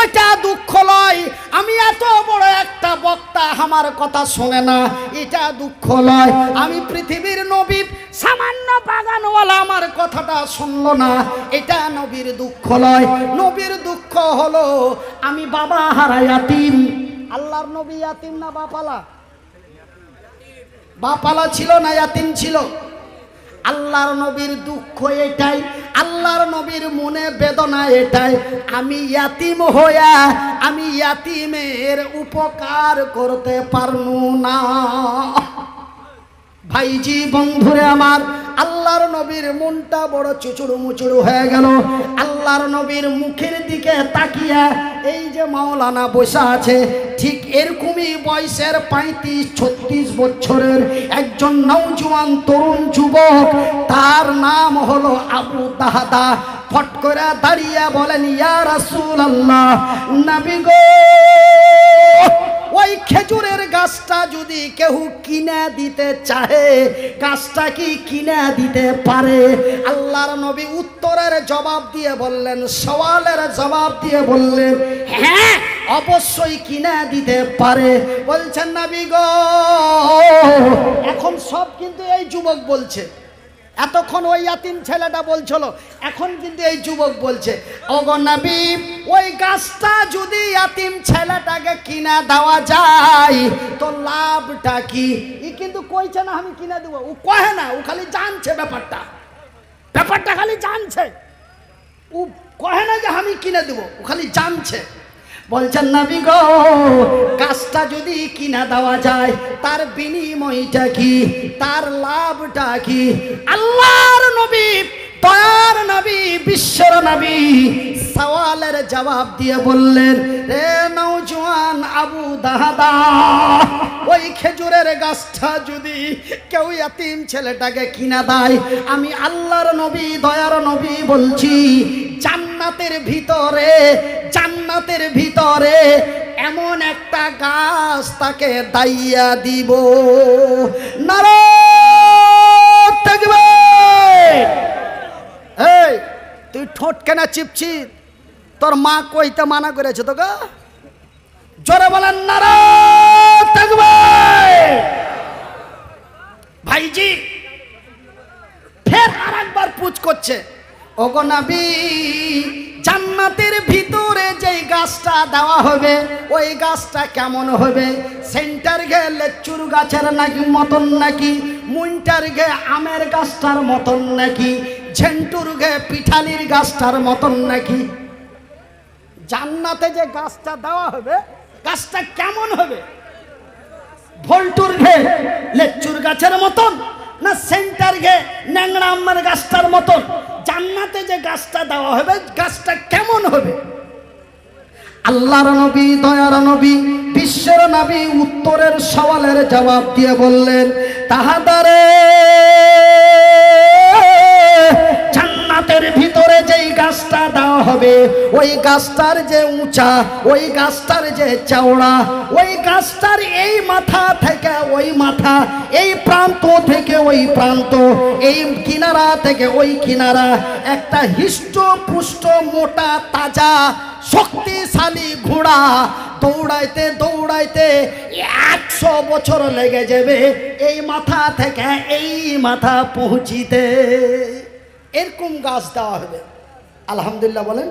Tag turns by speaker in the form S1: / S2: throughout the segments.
S1: ওইটা দুঃখ লয়। আমি এত বড় একটা বক্তা, আমার কথা শোনে না, এটা দুঃখ লয়। আমি পৃথিবীর নবী, সামান্য বাগানওয়ালা আমার কথাটা শুনলো না, এটা নবীর দুঃখ লয়। নবীর দুঃখ হলো আমি বাবা হারা ইয়াতিম। আল্লাহর নবী ইয়াতিম না বাপালা? বাপালা ছিল না ইয়াতিম ছিল? আল্লাহর নবীর দুঃখ এটাই, আল্লাহর নবীর মনে বেদনা এটাই, আমি ইয়াতিম হইয়া আমি ইয়াতিমের উপকার করতে পারনু না। ভাইজি বন্ধুরে আমার, আল্লাহর নবীর মনটা বড় চুচুড়ু মুচুড়ু হয়ে গেল। আল্লাহর নবীর মুখের দিকে তাকিয়া এই যে মাওলানা বসে আছে, ঠিক এরকমই বয়সের 35-36 বছরের একজন নওজোয়ান তরুণ যুবক, তার নাম হলো আবু দাহদা। ফট করে দাঁড়িয়ে বলেন, ইয়া রাসূলুল্লাহ, নবী গো, ওই খেজুরের গাছটা যদি কেউ কিনে দিতে চাহে, গাছটা কি কিনে দিতে পারে? আল্লাহর নবী উত্তরের জবাব দিয়ে বললেন, সওয়ালের জবাব দিয়ে বললেন, হ্যাঁ অবশ্যই কিনে দিতে পারে। বলছেন নবী গো, এখন সব কিন্তু এই যুবক বলছে, এতক্ষণ ওই ইয়াতিম ছেলেটা বলছিল, এখন কিন্তু এই যুবক বলছে, ওগো নবী, ওই গাছটা যদি ইয়াতিম ছেলেটাকে কিনা দেওয়া যায় তো লাভটা কি? ই কিন্তু কইছে না আমি কিনা দেবো, ও কহে না, ও খালি জানছে ব্যাপারটা, ব্যাপারটা খালি জানছে, ও কহে না যে আমি কিনে দেবো, ও খালি জানছে। বলছেন নবী গো, গাছটা যদি কিনা দেওয়া যায় তার বিনিময়টা কি, তার লাভটা কি? আল্লাহর নবী, দয়ার নবী, বিশ্বর নবী সওয়ালের জবাব দিয়ে বললেন, রে নওজোয়ান আবু দাহদা, ওই খেজুরের গাছটা যদি কেউ ইয়াতিম ছেলেটাকে কিনা দেয়, আমি আল্লাহর নবী, দয়ার নবী বলছি, জান্নাতের ভিতরে, জান্নাতের ভিতরে এমন একটা গাছ তাকে দাইয়া দিব। নারায়ে তাকবীর। এই তুই ঠোঁট কেনা চিপছি? তোর মা কইতে মানা করেছে তোকে? জোরে বলেন নারায়ে তাকবীর। ভাইজি ফের আরেকবার পুছ করছে, ওগো নবী, জান্নাতের ভিতরে যেই গাছটা দেওয়া হবে ওই গাছটা কেমন হবে? সেন্টার গে লেচুর গাছের নাকি মতন, নাকি মুইন্টার গে আমের গাছটার মতন, নাকি ঝেন্টুর গে পিঠালির গাছটার মতন, নাকি? জান্নাতে যে গাছটা দেওয়া হবে গাছটা কেমন হবে? ভল্টুর গে লেচুর গাছের মতন না সেন্টার গে ন্যাংরা আমের গাছটার মতন? জান্নাতে যে গাছটা দেওয়া হবে গাছটা কেমন হবে? আল্লাহর নবী, দয়ার নবী, বিশ্বের নবী উত্তরের সওয়ালের জবাব দিয়ে বললেন, তাহাদারে, জান্নাতের ভিতরে যেই গাছটা দেওয়া হবে ওই গাছটার যে উঁচা, ওই গাছটার যে চওড়া, ওই গাছটার এই মাথা থেকে ওই মাথা, এই প্রান্ত থেকে ওই প্রান্ত, এই কিনারা থেকে ওই কিনারা, একটা হিষ্ট পুষ্ট মোটা তাজা শক্তিশালী ঘোড়া দৌড়াইতে দৌড়াইতে 100 বছর লেগে যাবে এই মাথা থেকে এই মাথা পৌঁছিতে। এরকম গাছ দেওয়া হবে। আলহামদুলিল্লাহ বলেন,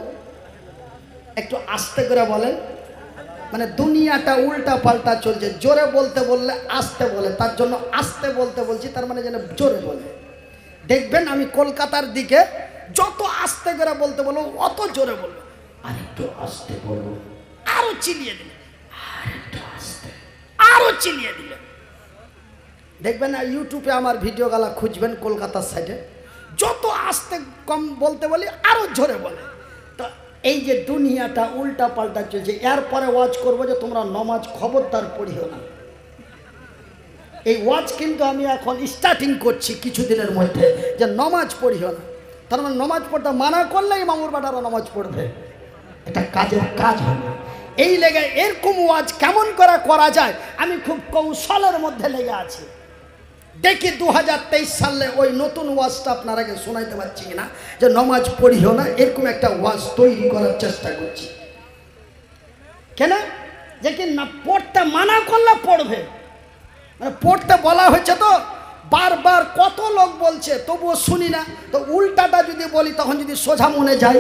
S1: একটু আস্তে করে বলেন, মানে দুনিয়াটা উল্টা পাল্টা চলছে, জোরে বলতে বললে আস্তে বলে, তার জন্য আস্তে বলতে বলছি, তার মানে যেন জোরে বলে। দেখবেন আমি কলকাতার দিকে যত আস্তে করে বলতে বলবো অত জোরে বলবো, আর একটু আস্তে বলবো, আরো চিলিয়ে দিলে, আর একটু আস্তে, আরো চিলিয়ে দিলে। দেখবেন না ইউটিউবে আমার ভিডিও গালা খুঁজবেন কলকাতার সাইডে, যত আস্তে কম বলতে বলি আরো জোরে বলে। তো এই যে দুনিয়াটা উল্টা পাল্টা চলছে, এরপরে ওয়াজ করবো যে তোমরা নমাজ খবরদার পড়িও না। এই ওয়াজ কিন্তু আমি এখন স্টার্টিং করছি কিছুদিনের মধ্যে, যে নমাজ পড়িও না। তার মানে নমাজ পড়তে মানা করলেই মামুর বাটারা নমাজ পড়বে, এটা কাজের কাজ হবে। এই লেগে এরকম ওয়াজ কেমন করে করা যায় আমি খুব কৌশলের মধ্যে লেগে আছি। দেখি 2023 সালে ওই নতুন ওয়াজটা আপনারাকে শোনাইতে পারছি কিনা, যে নমাজ পড়িও না, এরকম একটা ওয়াজ তৈরি করার চেষ্টা করছি। কেন? যে কি না পড়তে মানা করলে পড়বে, মানে পড়তে বলা হয়েছে তো বারবার কত লোক বলছে তবুও শুনি না, তো উল্টাটা যদি বলি তখন যদি সোজা মনে যায়,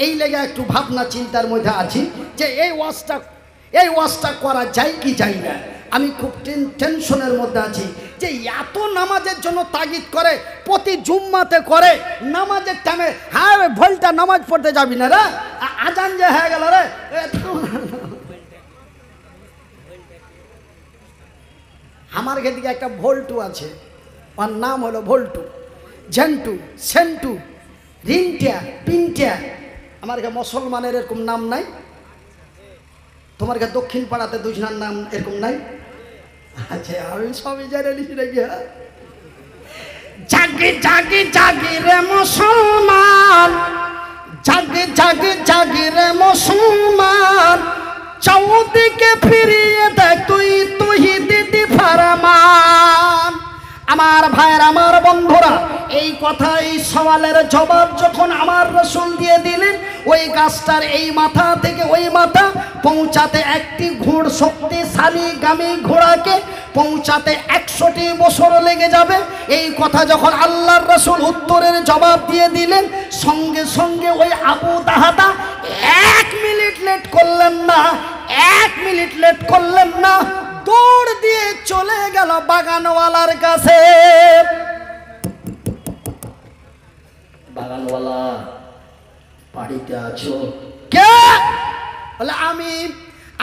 S1: এই লেগে একটু ভাবনা চিন্তার মধ্যে আছি যে এই ওয়াজটা করা যায় কি যায় না। আমি খুব টেনশনের মধ্যে আছি যে এত নামাজের জন্য তাগিদ করে, প্রতি জুম্মাতে করে নামাজের টাইমে, হ্যাঁ ভোলটা নামাজ পড়তে যাবি না রে, আজান যে হয়ে গেল রে। আমার দিকে একটা ভোল্টু আছে, ওর নাম হলো ভোল্টু, ঝেন্টু, সেন্টু, রিনটিয়া, পিনটিয়া। আমার মুসলমানের এরকম নাম নাই? তোমার দক্ষিণ পাড়াতে দুজনার নাম এরকম নাই? আচ্ছা আমি সবই জানে নিছি নাকি। জাগি জাগি জাগি রে মুসলমান, জাগি জাগি জাগি রে মুসলমান, চৌদিকে ফিরিয়ে দেখ তুই তৌহিদি ফরমান। আমার ভাইয়ের, আমার বন্ধুরা, এই কথা, এই সওয়ালের জবাব যখন আমার রাসূল দিয়ে দিলেন, ওই গাছটার এই মাথা থেকে ওই মাথা পৌঁছাতে একটি ঘোড় শক্তিশালী গামী ঘোড়াকে পৌঁছাতে 100টি বছর লেগে যাবে। এই কথা যখন আল্লাহর রাসূল উত্তরের জবাব দিয়ে দিলেন, সঙ্গে সঙ্গে ওই আবু দাহাদা 1 মিনিট লেট করলেন না, 1 মিনিট লেট করলেন না, দৌড় দিয়ে চলে গেল বাগানওয়ালার কাছে। বাগানওয়ালা বাড়িতে আছো? কে? বলে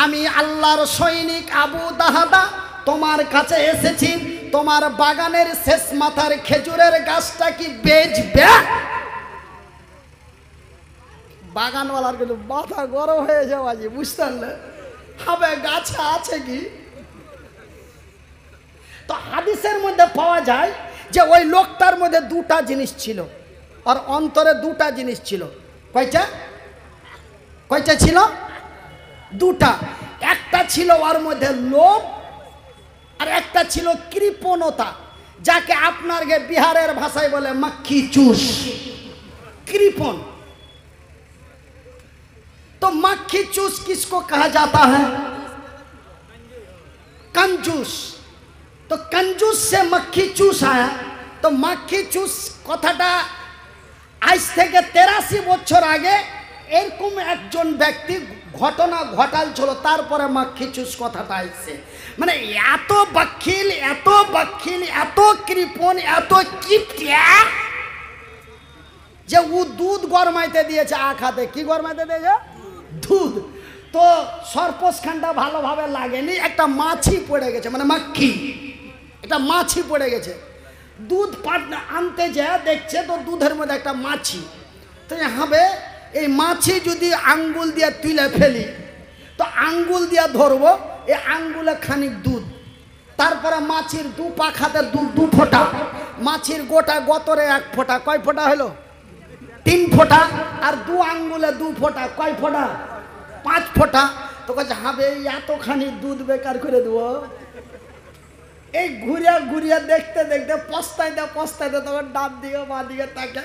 S1: আমি আল্লাহর সৈনিক আবু দাহাদা তোমার কাছে এসেছি, তোমার বাগানের শেষ মাথার খেজুরের গাছটা কি বেচবে? বাগানওয়ালার কিন্তু মাথা গরম হয়ে যাওয়া, বুঝতে পারলে হবে গাছে আছে কি। তো হাদিসের মধ্যে পাওয়া যায় যে ওই লোকটার মধ্যে 2টা জিনিস ছিল, আর অন্তরে 2টা জিনিস ছিল। কয়টা ছিল? 2টা। একটা ছিল ওর মধ্যে লোভ, আর একটা ছিল কৃপণতা, যাকে আপনার বিহারের ভাষায় বলে মাক্খি চুষ, कृपण। तो मक्खी चूस किसको कहा जाता है? कंजूस। तो कंजूस से मक्खी चूस आया। तो मक्खी चूस कथाटा आज থেকে 83 বছর আগে এরকম একজন ব্যক্তি ঘটনা ঘটাল ছিল, তারপরে মাক্ষী চুস কথাটা আসছে। মানে এত বাখিল, এত বাখিল, এত কৃপণ, এত কিপটিয়া যে ও দুধ গরমাইতে দিয়েছে আখাতে। কি গরমাইতে দিয়েছে? দুধ। তো সর্পসখানটা ভালোভাবে লাগেনি, একটা মাছি পড়ে গেছে, মানে মাক্ষী, এটা মাছি পড়ে গেছে। দুধ আনতে যায় দেখছে তো দুধের মধ্যে একটা মাছি। তো হবে এই মাছি যদি আঙ্গুল দিয়ে তুলে ফেলি তো আঙ্গুল দিয়ে ধরবো, এই আঙ্গুলে খানিক দুধ, তারপরে মাছির দু পাখাতে দু ফোঁটা, মাছির গোটা গতরে 1 ফোঁটা। কয় ফোঁটা হলো? 3 ফোঁটা। আর 2 আঙ্গুলে 2 ফোঁটা, কয় ফোঁটা? 5 ফোঁটা। তো কাছে হবে এতখানি দুধ বেকার করে দেবো? এই ঘুরিয়া ঘুরিয়া দেখতে দেখতে পস্তাইতে পস্তাইতে তখন ডান দিকে বাঁ দিকে তাকে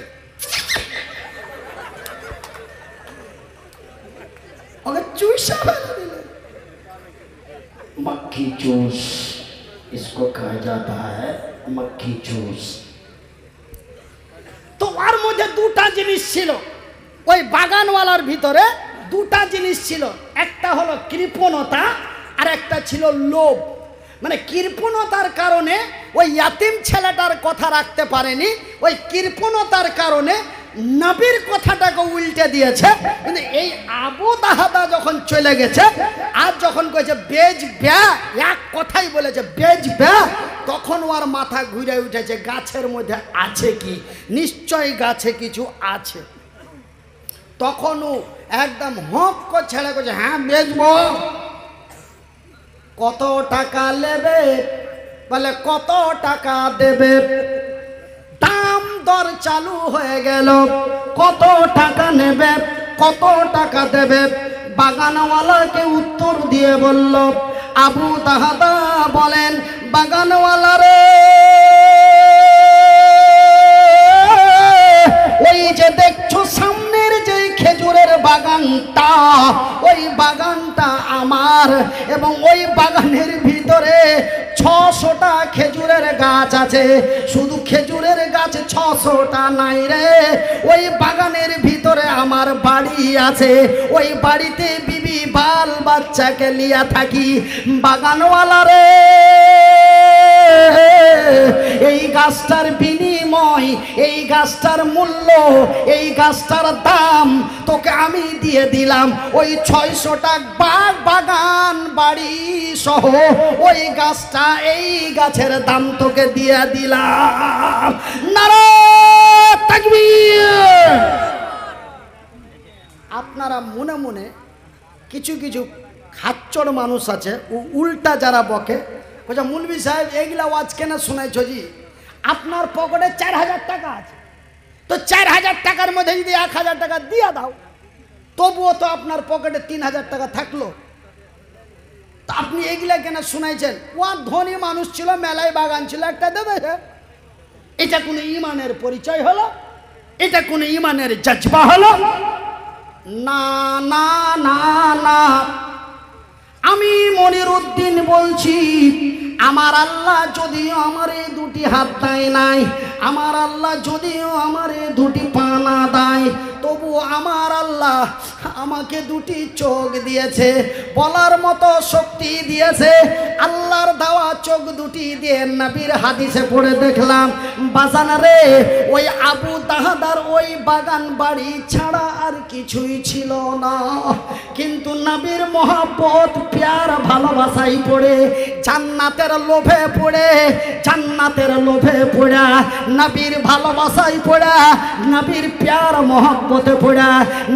S1: चूसा मक्खी चूस, इसको कहा जाता है मक्खी चूस। तो और मुझे 2टा जिनिस छिलो ওই বাগানওয়ালার ভিতরে, 2টা জিনিস ছিল। একটা হলো কৃপণতা আর একটা ছিল লোভ। মানে কৃপণতার কারণে ওই ইয়াতিম ছেলেটার কথা রাখতে পারেনি, ওই কৃপণতার কারণে নবীর কথাটাকে উল্টে দিয়েছে। কিন্তু এই আবু দাহাদা যখন চলে গেছে আর যখন কয়েছে বেচবে, এক কথাই বলেছে বেচবে, তখন ওর মাথা ঘুরে উঠেছে গাছের মধ্যে আছে কি, নিশ্চয়ই গাছে কিছু আছে। তখন ও একদম হক করে ছেড়ে করছে হ্যাঁ বেচবো। কত টাকা নেবে? বলে কত টাকা দেবে? দাম দর চালু হয়ে গেল। কত টাকা নেবে, কত টাকা দেবে? বাগানওয়ালাকে উত্তর দিয়ে বলল, আবু দাহাদা বলেন, বাগানওয়ালা রে, ওই যে দেখছো সামনের যে খেজুরের বাগানটা, ওই বাগানটা আমার, এবং ওই বাগানের ভিতরে 600টা খেজুরের গাছ আছে। শুধু খেজুরের গাছ 600টা নাই রে, ওই বাগানের ভিতরে আমার বাড়ি আছে। ওই বাড়িতে বিবি বাল বাচ্চাকে লিয়া থাকি। বাগানওয়ালা রে, এই গাছটার বিনিময়, এই গাছটার মূল্য, এই গাছটার দাম তোকে আমি দিয়ে দিলাম। ওই 600টা বাগান বাড়ি সহ ওই গাছটা, এই গাছের দাম তোকে দিয়ে দিলাম। নারায়ে তাকবীর। আপনারা মনে মনে কিছু কিছু খাচ্চর মানুষ আছে, উল্টা যারা বকে, বলছে মুলবি সাহেব এইগুলা ওয়াজ কেন শোনাইছ জি? আপনার পকেটে 4000 টাকা আছে, তো 4000 টাকার মধ্যে যদি 1000 টাকা দিয়া দাও, তবুও তো আপনার পকেটে 3000 টাকা থাকলো। তা আপনি এইগুলা কেন শোনাইছেন? ও ধনী মানুষ ছিল, মেলায় বাগান ছিল, একটা দেবে। এটা কোনো ইমানের পরিচয় হলো? এটা কোনো ইমানের জজবা হলো? না না না না, আমি মনিরউদ্দিন বলছি, আমার আল্লাহ যদিও আমারে দুটি হাত দেয় নাই, আমার আল্লাহ যদিও আমারে দুটি পা না দেয়, তবু আমার আল্লাহ আমাকে দুটি চোখ দিয়েছে, বলার মতো শক্তি দিয়েছে। আল্লাহর দেওয়া চোখ দুটি দিয়ে নবীর হাদিসে পড়ে দেখলাম, বাজানা রে, ওই আবু দাহাদার ওই বাগান বাড়ি ছাড়া আর কিছুই ছিল না। কিন্তু নবীর মহব্বত, প্যার, ভালোবাসাই পড়ে, জান্নাতের লোভে পড়ে, জান্নাতের লোভে পড়া, নবীর ভালোবাসাই পড়া, নবীর প্যার মহব্বতে পড়া,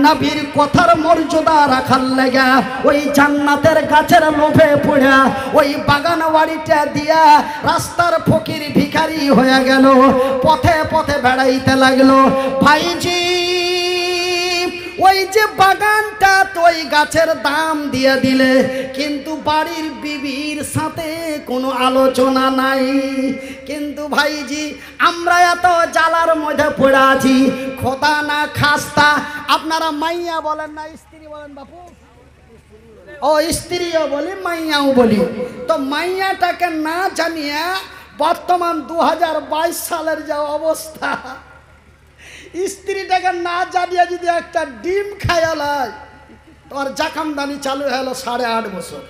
S1: নবীর কথার মর্যাদা রাখার লাগা, ওই জান্নাতের গাছের লোভে পড়া, ওই বাগান বাড়িটা দিয়া রাস্তার ফকির ভিখারি হয়ে গেল, পথে পথে বেড়াইতে লাগলো। ভাইজি, ওই যে বাগানটা, তো ওই গাছের দাম দিয়ে দিলে, কিন্তু বাড়ির বিবির সাথে কোনো আলোচনা নাই। কিন্তু ভাইজি, আমরা এত জ্বালার মধ্যে পড়ে আছি, খোদা না খাস্তা, আপনারা মাইয়া বলেন না স্ত্রী বলেন বাপু? ও স্ত্রীও বলি, মাইয়াও বলি। তো মাইয়াটাকে না জানিয়ে বর্তমান 2022 সালের যে অবস্থা, স্ত্রীটাকে না জানিয়ে যদি একটা ডিম খায়ালায়, তোমার জাকামদানি চালু হলো 8.5 বছর।